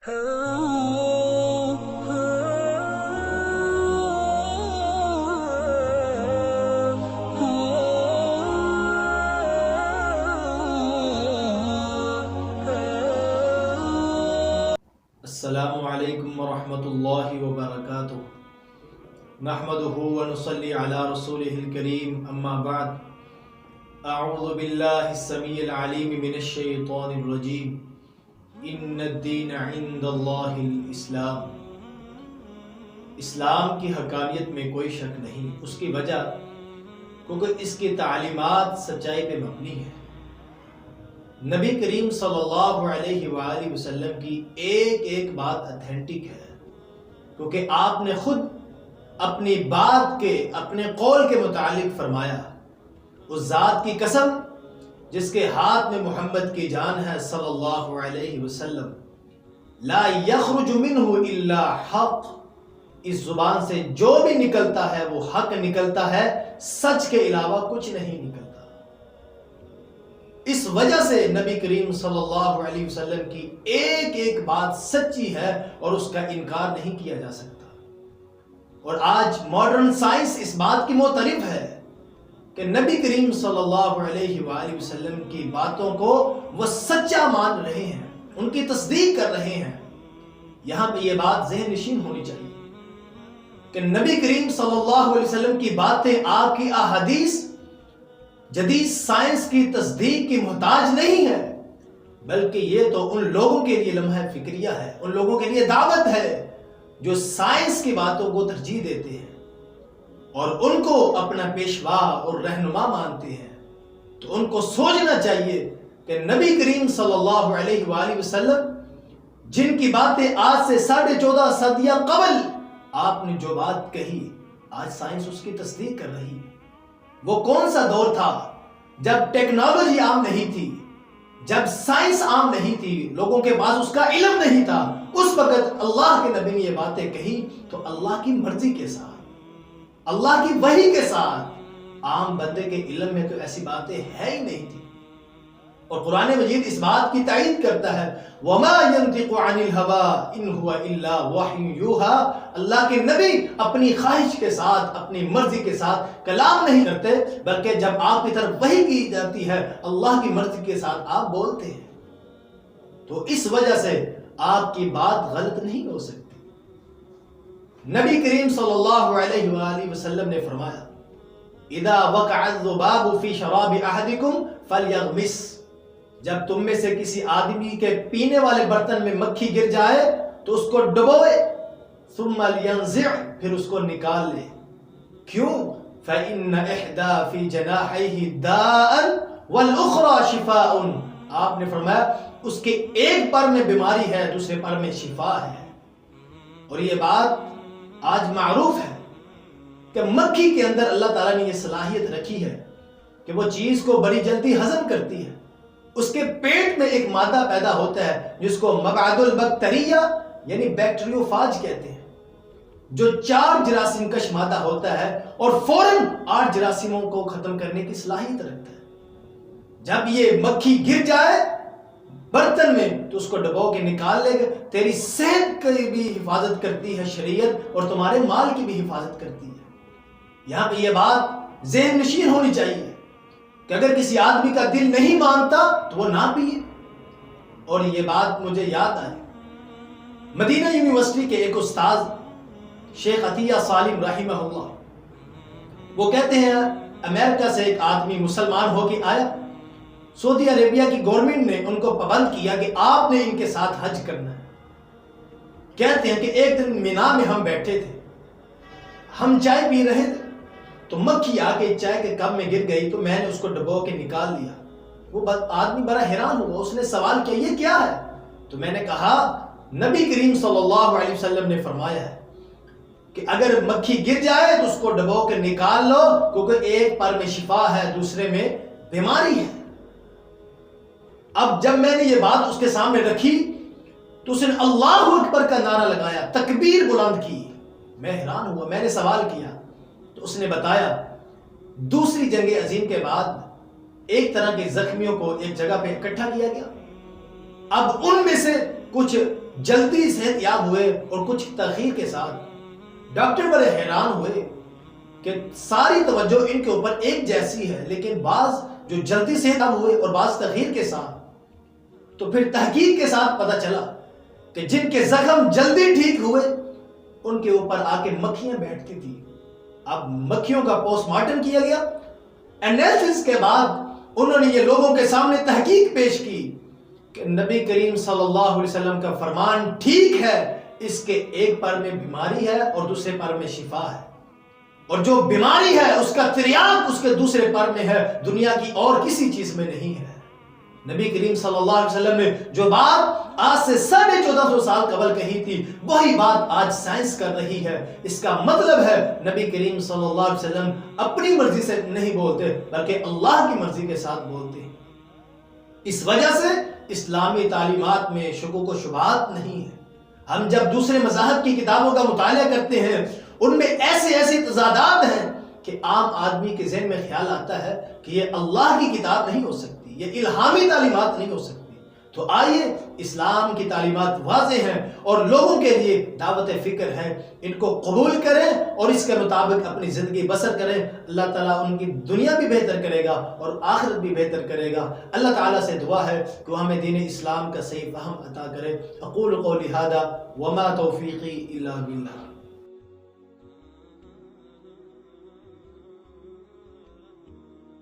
السلام علیکم ورحمۃ اللہ وبرکاتہ نحمده ونصلی علی رسولہ الکریم اما بعد اعوذ باللہ السمیع العلیم من الشیطان الرجیم ان الدین عند اللہ الاسلام۔ اسلام کی حقانیت میں کوئی شک نہیں، اس کی وجہ کیونکہ اس کی تعلیمات سچائی پہ مبنی ہے۔ نبی کریم صلی اللہ علیہ وآلہ وسلم کی ایک ایک بات اتھینٹک ہے، کیونکہ آپ نے خود اپنی بات کے اپنے قول کے متعلق فرمایا، اس ذات کی قسم جس کے ہاتھ میں محمد کی جان ہے صلی اللہ علیہ وسلم، لا یخرج منہ الا حق، اس زبان سے جو بھی نکلتا ہے وہ حق نکلتا ہے، سچ کے علاوہ کچھ نہیں نکلتا۔ اس وجہ سے نبی کریم صلی اللہ علیہ وسلم کی ایک ایک بات سچی ہے اور اس کا انکار نہیں کیا جا سکتا۔ اور آج ماڈرن سائنس اس بات کی معترف ہے کہ نبی کریم صلی اللہ علیہ وآلہ وسلم کی باتوں کو وہ سچا مان رہے ہیں، ان کی تصدیق کر رہے ہیں۔ یہاں پہ یہ بات ذہن نشین ہونی چاہیے کہ نبی کریم صلی اللہ علیہ وسلم کی باتیں، آپ کی احادیث جدید سائنس کی تصدیق کی محتاج نہیں ہے، بلکہ یہ تو ان لوگوں کے لیے لمحہ فکریہ ہے، ان لوگوں کے لیے دعوت ہے جو سائنس کی باتوں کو ترجیح دیتے ہیں اور ان کو اپنا پیشوا اور رہنما مانتے ہیں۔ تو ان کو سوچنا چاہیے کہ نبی کریم صلی اللہ علیہ وآلہ وسلم جن کی باتیں آج سے 14.5 صدیاں قبل آپ نے جو بات کہی، آج سائنس اس کی تصدیق کر رہی ہے۔ وہ کون سا دور تھا جب ٹیکنالوجی عام نہیں تھی، جب سائنس عام نہیں تھی، لوگوں کے پاس اس کا علم نہیں تھا، اس وقت اللہ کے نبی نے یہ باتیں کہی تو اللہ کی مرضی کے ساتھ، اللہ کی وحی کے ساتھ۔ عام بندے کے علم میں تو ایسی باتیں ہے ہی نہیں تھی۔ اور قرآن مجید اس بات کی تائید کرتا ہے، وَمَا يَنْطِقُ عَنِ الْهَوَىٰ إِنْ هُوَ إِلَّا وَحْيٌ يُوحَىٰ، اللہ کے نبی اپنی خواہش کے ساتھ، اپنی مرضی کے ساتھ کلام نہیں کرتے، بلکہ جب آپ کی طرف وحی کی جاتی ہے اللہ کی مرضی کے ساتھ آپ بولتے ہیں۔ تو اس وجہ سے آپ کی بات غلط نہیں ہو سکتی۔ نبی کریم صلی اللہ علیہ وآلہ وسلم نے فرمایا، اِذَا وَقَعَ الذُّبَابُ فِي شَرَابِ أَحَدِكُمْ فَلْيَغْمِسْ، جب تم میں سے کسی آدمی کے پینے والے برتن میں مکھی گر جائے تو اس کو ڈبوئے، ثم لینزع، پھر اس کو نکال لے۔ کیوں؟ فإن إحدى في جناحيه داء والأخرى شفاء، آپ نے فرمایا اس کے ایک پر میں بیماری ہے، دوسرے پر میں شفا ہے۔ اور یہ بات آج معروف ہے کہ مکھی کے اندر اللہ تعالیٰ نے یہ صلاحیت رکھی ہے کہ وہ چیز کو بڑی جلدی ہضم کرتی ہے۔ اس کے پیٹ میں ایک مادہ پیدا ہوتا ہے جس کو مبعد البکتریہ یعنی بیکٹریوفاج کہتے ہیں، جو 4 جراثیم کش مادہ ہوتا ہے اور فوراً 8 جراثیموں کو ختم کرنے کی صلاحیت رکھتا ہے۔ جب یہ مکھی گر جائے برتن میں تو اس کو ڈبو کے نکال لے گا۔ تیری صحت کی بھی حفاظت کرتی ہے شریعت، اور تمہارے مال کی بھی حفاظت کرتی ہے۔ یہاں پہ یہ بات ذہن نشین ہونی چاہیے کہ اگر کسی آدمی کا دل نہیں مانتا تو وہ نہ پیے۔ اور یہ بات مجھے یاد آئی، مدینہ یونیورسٹی کے ایک استاذ شیخ عطیہ سالم رحمہ اللہ، وہ کہتے ہیں امریکہ سے ایک آدمی مسلمان ہو کے آیا، سعودی عربیہ کی گورنمنٹ نے ان کو پابند کیا کہ آپ نے ان کے ساتھ حج کرنا ہے۔ کہتے ہیں کہ ایک دن مینا میں ہم بیٹھے تھے، ہم چائے پی رہے تھے تو مکھی آ کے چائے کے کپ میں گر گئی، تو میں نے اس کو ڈبو کے نکال لیا۔ وہ آدمی بڑا حیران ہوا، اس نے سوال کیا یہ کیا ہے؟ تو میں نے کہا نبی کریم صلی اللہ علیہ وسلم نے فرمایا ہے کہ اگر مکھی گر جائے تو اس کو ڈبو کے نکال لو، کیونکہ ایک پر میں شفا ہے دوسرے میں بیماری ہے۔ اب جب میں نے یہ بات اس کے سامنے رکھی تو اس نے اللہ اکبر کا نعرہ لگایا، تکبیر بلند کی۔ میں حیران ہوا، میں نے سوال کیا تو اس نے بتایا دوسری جنگ عظیم کے بعد ایک طرح کے زخمیوں کو ایک جگہ پہ اکٹھا کیا گیا، اب ان میں سے کچھ جلدی صحت یاب ہوئے اور کچھ تاخیر کے ساتھ. ڈاکٹر بڑے حیران ہوئے کہ ساری توجہ ان کے اوپر ایک جیسی ہے، لیکن بعض جو جلدی صحت یاب ہوئے اور بعض تاخیر کے ساتھ. تو پھر تحقیق کے ساتھ پتہ چلا کہ جن کے زخم جلدی ٹھیک ہوئے ان کے اوپر آ کے مکھیاں بیٹھتی تھی. اب مکھیوں کا پوسٹ مارٹم کیا گیا. انالیسس کے بعد انہوں نے یہ لوگوں کے سامنے تحقیق پیش کی کہ نبی کریم صلی اللہ علیہ وسلم کا فرمان ٹھیک ہے، اس کے ایک پر میں بیماری ہے اور دوسرے پر میں شفا ہے، اور جو بیماری ہے اس کا تریاق اس کے دوسرے پر میں ہے، دنیا کی اور کسی چیز میں نہیں ہے. نبی کریم صلی اللہ علیہ وسلم نے جو بات آج سے 1450 سال قبل کہی تھی وہی بات آج سائنس کر رہی ہے. اس کا مطلب ہے نبی کریم صلی اللہ علیہ وسلم اپنی مرضی سے نہیں بولتے بلکہ اللہ کی مرضی کے ساتھ بولتے ہیں. اس وجہ سے اسلامی تعلیمات میں شکوک و شبہات نہیں ہے. ہم جب دوسرے مذاہب کی کتابوں کا مطالعہ کرتے ہیں ان میں ایسے تضادات ہیں کہ عام آدمی کے ذہن میں خیال آتا ہے کہ یہ اللہ کی کتاب نہیں ہو سکتی، یہ الہامی تعلیمات نہیں ہو سکتی. تو آئیے اسلام کی تعلیمات واضح ہیں اور لوگوں کے لیے دعوت فکر ہے، ان کو قبول کریں اور اس کے مطابق اپنی زندگی بسر کریں. اللہ تعالیٰ ان کی دنیا بھی بہتر کرے گا اور آخرت بھی بہتر کرے گا. اللہ تعالیٰ سے دعا ہے کہ وہ ہمیں دین اسلام کا صحیح فہم عطا کرے. اقول قولی ھذا وما توفیقی الا باللہ.